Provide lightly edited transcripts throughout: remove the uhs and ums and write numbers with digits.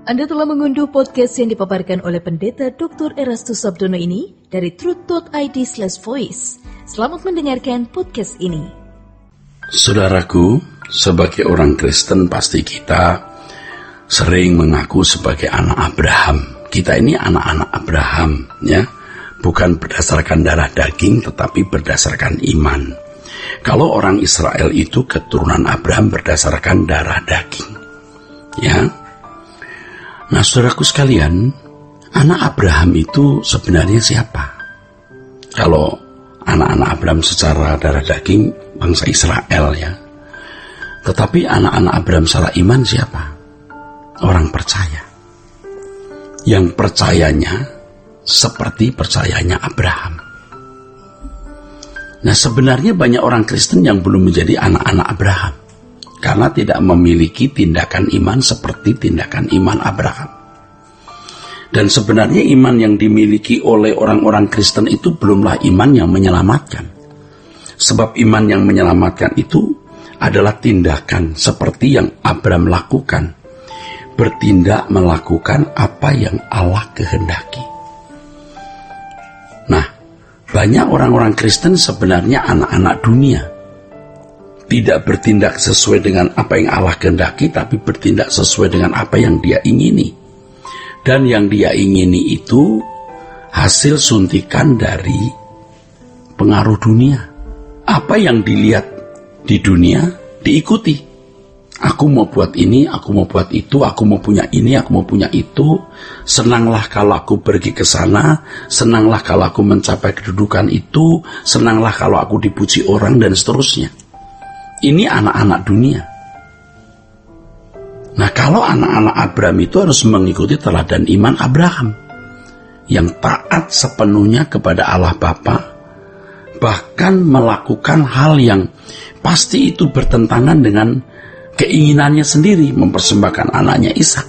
Anda telah mengunduh podcast yang dipaparkan oleh Pendeta Dr. Erastus Sabdono ini dari truth.id/voice. Selamat mendengarkan podcast ini. Saudaraku, sebagai orang Kristen pasti kita sering mengaku sebagai anak Abraham. Kita ini anak-anak Abraham, ya. Bukan berdasarkan darah daging, tetapi berdasarkan iman. Kalau orang Israel itu keturunan Abraham berdasarkan darah daging, ya. Nah, saudaraku sekalian, anak Abraham itu sebenarnya siapa? Kalau anak-anak Abraham secara darah daging, bangsa Israel, ya. Tetapi anak-anak Abraham secara iman siapa? Orang percaya. Yang percayanya seperti percayanya Abraham. Nah, sebenarnya banyak orang Kristen yang belum menjadi anak-anak Abraham karena tidak memiliki tindakan iman seperti tindakan iman Abraham. Dan sebenarnya iman yang dimiliki oleh orang-orang Kristen itu belumlah iman yang menyelamatkan. Sebab iman yang menyelamatkan itu adalah tindakan seperti yang Abraham lakukan. Bertindak melakukan apa yang Allah kehendaki. Nah, banyak orang-orang Kristen sebenarnya anak-anak dunia. Tidak bertindak sesuai dengan apa yang Allah kehendaki, tapi bertindak sesuai dengan apa yang dia ingini. Dan yang dia ingini itu hasil suntikan dari pengaruh dunia. Apa yang dilihat di dunia, diikuti. Aku mau buat ini, aku mau buat itu, aku mau punya ini, aku mau punya itu. Senanglah kalau aku pergi ke sana, senanglah kalau aku mencapai kedudukan itu, senanglah kalau aku dipuji orang, dan seterusnya. Ini anak-anak dunia. Nah, kalau anak-anak Abraham itu harus mengikuti teladan iman Abraham yang taat sepenuhnya kepada Allah Bapa, bahkan melakukan hal yang pasti itu bertentangan dengan keinginannya sendiri, mempersembahkan anaknya Ishak.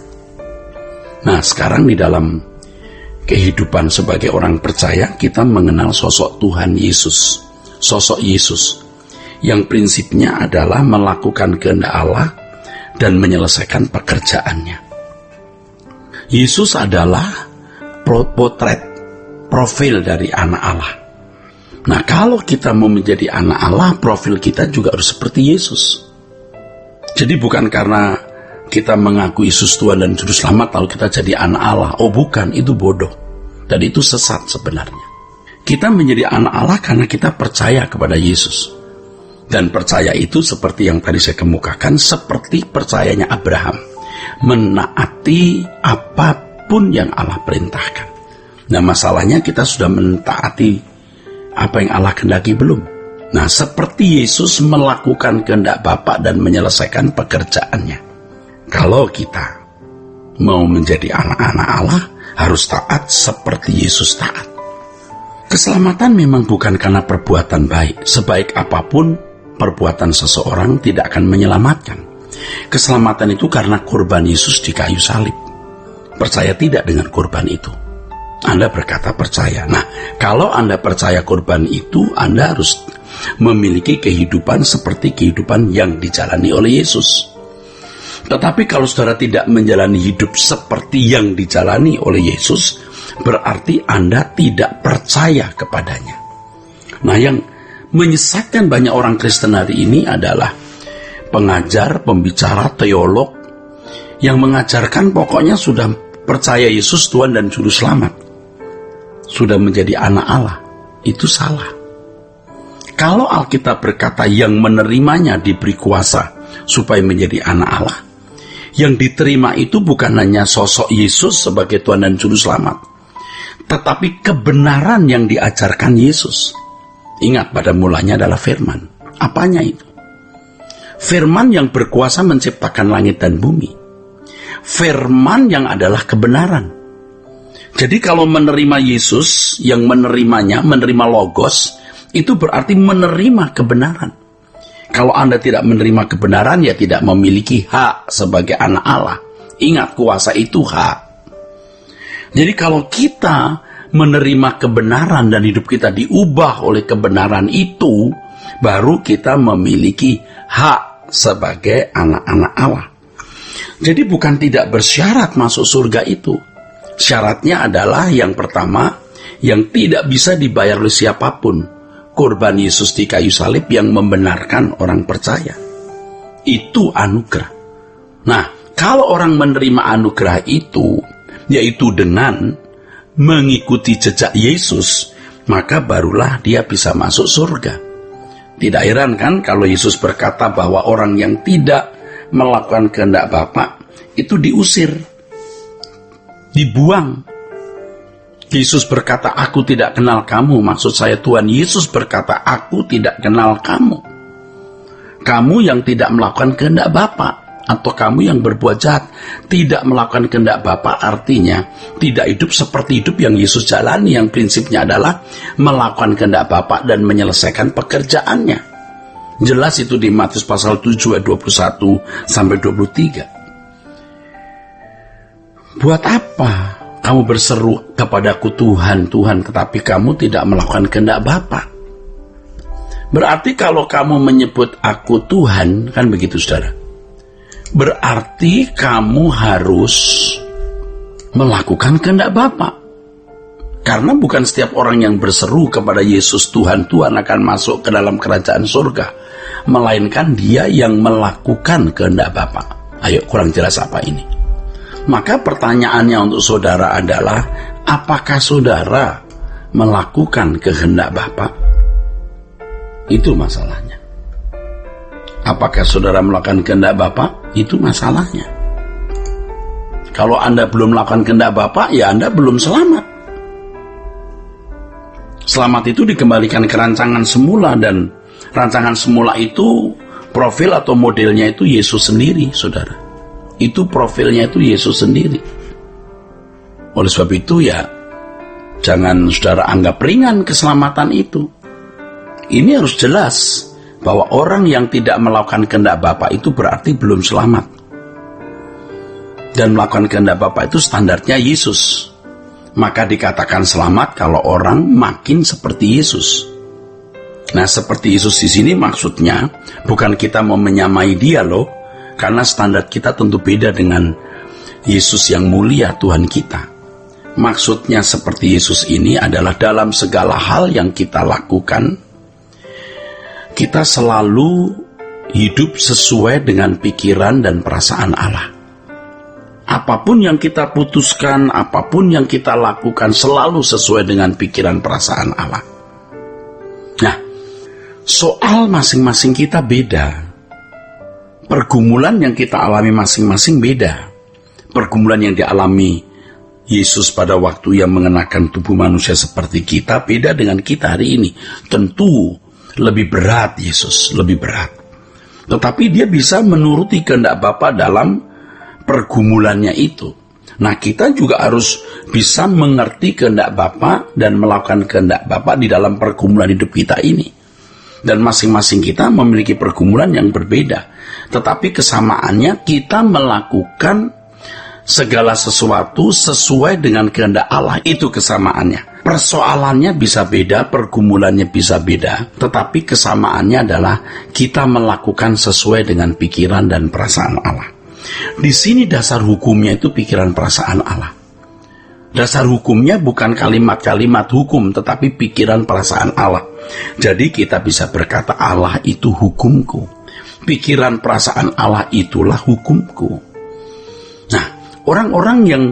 Nah, sekarang di dalam kehidupan sebagai orang percaya, kita mengenal sosok Tuhan Yesus. Sosok Yesus yang prinsipnya adalah melakukan kehendak Allah dan menyelesaikan pekerjaannya. Yesus adalah potret, profil dari anak Allah. Nah, kalau kita mau menjadi anak Allah, profil kita juga harus seperti Yesus. Jadi bukan karena kita mengaku Yesus Tuhan dan Juru Selamat lalu kita jadi anak Allah. Oh bukan, itu bodoh. Dan itu sesat sebenarnya. Kita menjadi anak Allah karena kita percaya kepada Yesus. Dan percaya itu seperti yang tadi saya kemukakan, seperti percayanya Abraham. Menaati apapun yang Allah perintahkan. Nah, masalahnya kita sudah mentaati apa yang Allah kehendaki belum? Nah, seperti Yesus melakukan kehendak Bapa dan menyelesaikan pekerjaannya. Kalau kita mau menjadi anak-anak Allah, harus taat seperti Yesus taat. Keselamatan memang bukan karena perbuatan baik. Sebaik apapun perbuatan seseorang tidak akan menyelamatkan. Keselamatan itu karena korban Yesus di kayu salib. Percaya tidak dengan korban itu? Anda berkata percaya. Nah, kalau Anda percaya korban itu, Anda harus memiliki kehidupan seperti kehidupan yang dijalani oleh Yesus. Tetapi kalau saudara tidak menjalani hidup seperti yang dijalani oleh Yesus, berarti Anda tidak percaya kepadanya. Nah, yang menyesatkan banyak orang Kristen hari ini adalah pengajar, pembicara, teolog yang mengajarkan pokoknya sudah percaya Yesus Tuhan dan Juru Selamat, sudah menjadi anak Allah. Itu salah. Kalau Alkitab berkata yang menerimanya diberi kuasa supaya menjadi anak Allah, yang diterima itu bukan hanya sosok Yesus sebagai Tuhan dan Juru Selamat, tetapi kebenaran yang diajarkan Yesus. Ingat, pada mulanya adalah firman. Apanya itu? Firman yang berkuasa menciptakan langit dan bumi. Firman yang adalah kebenaran. Jadi kalau menerima Yesus, yang menerimanya, menerima Logos, itu berarti menerima kebenaran. Kalau Anda tidak menerima kebenaran, ya tidak memiliki hak sebagai anak Allah. Ingat, kuasa itu hak. Jadi kalau kita menerima kebenaran dan hidup kita diubah oleh kebenaran itu, baru kita memiliki hak sebagai anak-anak Allah. Jadi bukan tidak bersyarat masuk surga itu. Syaratnya adalah yang pertama, yang tidak bisa dibayar oleh siapapun. Korban Yesus di kayu salib yang membenarkan orang percaya. Itu anugerah. Nah, kalau orang menerima anugerah itu, yaitu dengan mengikuti jejak Yesus, maka barulah dia bisa masuk surga. Tidak heran kan kalau Yesus berkata bahwa orang yang tidak melakukan kehendak Bapa itu diusir, dibuang. Yesus berkata, aku tidak kenal kamu. Maksud saya Tuhan Yesus berkata, aku tidak kenal kamu. Kamu yang tidak melakukan kehendak Bapa, atau kamu yang berbuat jahat, tidak melakukan kehendak Bapa, artinya tidak hidup seperti hidup yang Yesus jalani, yang prinsipnya adalah melakukan kehendak Bapa dan menyelesaikan pekerjaannya. Jelas itu di Matius pasal 7 ayat 21 sampai 23. Buat apa kamu berseru kepadaku Tuhan, Tuhan, tetapi kamu tidak melakukan kehendak Bapa? Berarti kalau kamu menyebut aku Tuhan, kan begitu saudara, berarti kamu harus melakukan kehendak Bapa. Karena bukan setiap orang yang berseru kepada Yesus Tuhan, Tuhan akan masuk ke dalam kerajaan surga, melainkan dia yang melakukan kehendak Bapa. Ayo, kurang jelas apa ini? Maka pertanyaannya untuk saudara adalah, apakah saudara melakukan kehendak Bapa? Itu masalahnya. Apakah saudara melakukan kehendak Bapa? Itu masalahnya. Kalau Anda belum melakukan kehendak Bapa, ya Anda belum selamat. Selamat itu dikembalikan ke rancangan semula, dan rancangan semula itu profil atau modelnya itu Yesus sendiri, saudara. Itu profilnya itu Yesus sendiri. Oleh sebab itu ya, jangan saudara anggap ringan keselamatan itu. Ini harus jelas bahwa orang yang tidak melakukan kehendak Bapa itu berarti belum selamat. Dan melakukan kehendak Bapa itu standarnya Yesus. Maka dikatakan selamat kalau orang makin seperti Yesus. Nah, seperti Yesus di sini maksudnya bukan kita mau menyamai dia loh, karena standar kita tentu beda dengan Yesus yang mulia, Tuhan kita. Maksudnya seperti Yesus ini adalah dalam segala hal yang kita lakukan, kita selalu hidup sesuai dengan pikiran dan perasaan Allah. Apapun yang kita putuskan, apapun yang kita lakukan, selalu sesuai dengan pikiran perasaan Allah. Nah, soal masing-masing kita beda. Pergumulan yang kita alami masing-masing beda. Pergumulan yang dialami Yesus pada waktu yang mengenakan tubuh manusia seperti kita beda dengan kita hari ini. Tentu lebih berat Yesus, lebih berat. Tetapi dia bisa menuruti kehendak Bapa dalam pergumulannya itu. Nah, kita juga harus bisa mengerti kehendak Bapa dan melakukan kehendak Bapa di dalam pergumulan hidup kita ini. Dan masing-masing kita memiliki pergumulan yang berbeda. Tetapi kesamaannya kita melakukan segala sesuatu sesuai dengan kehendak Allah. Itu kesamaannya. Persoalannya bisa beda, pergumulannya bisa beda, tetapi kesamaannya adalah kita melakukan sesuai dengan pikiran dan perasaan Allah. Di sini dasar hukumnya itu pikiran perasaan Allah. Dasar hukumnya bukan kalimat-kalimat hukum, tetapi pikiran perasaan Allah. Jadi kita bisa berkata Allah itu hukumku. Pikiran perasaan Allah itulah hukumku. Nah, orang-orang yang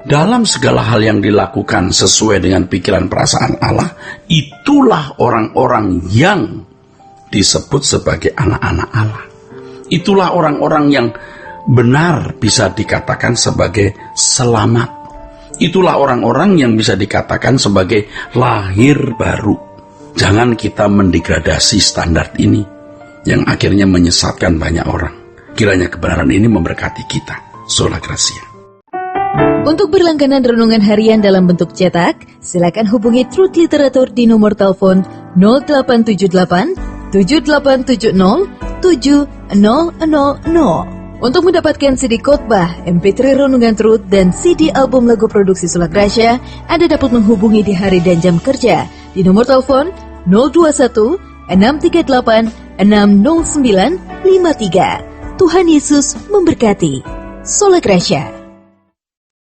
dalam segala hal yang dilakukan sesuai dengan pikiran perasaan Allah, itulah orang-orang yang disebut sebagai anak-anak Allah. Itulah orang-orang yang benar bisa dikatakan sebagai selamat. Itulah orang-orang yang bisa dikatakan sebagai lahir baru. Jangan kita mendegradasi standar ini yang akhirnya menyesatkan banyak orang. Kiranya kebenaran ini memberkati kita. Sola Gracia. Untuk berlangganan renungan harian dalam bentuk cetak, silakan hubungi Truth Literatur di nomor telepon 0878 7870 7000. Untuk mendapatkan CD khotbah, MP3 renungan Truth, dan CD album lagu produksi Sola Gracia, Anda dapat menghubungi di hari dan jam kerja di nomor telepon 021 638 60953. Tuhan Yesus memberkati. Sola Gracia.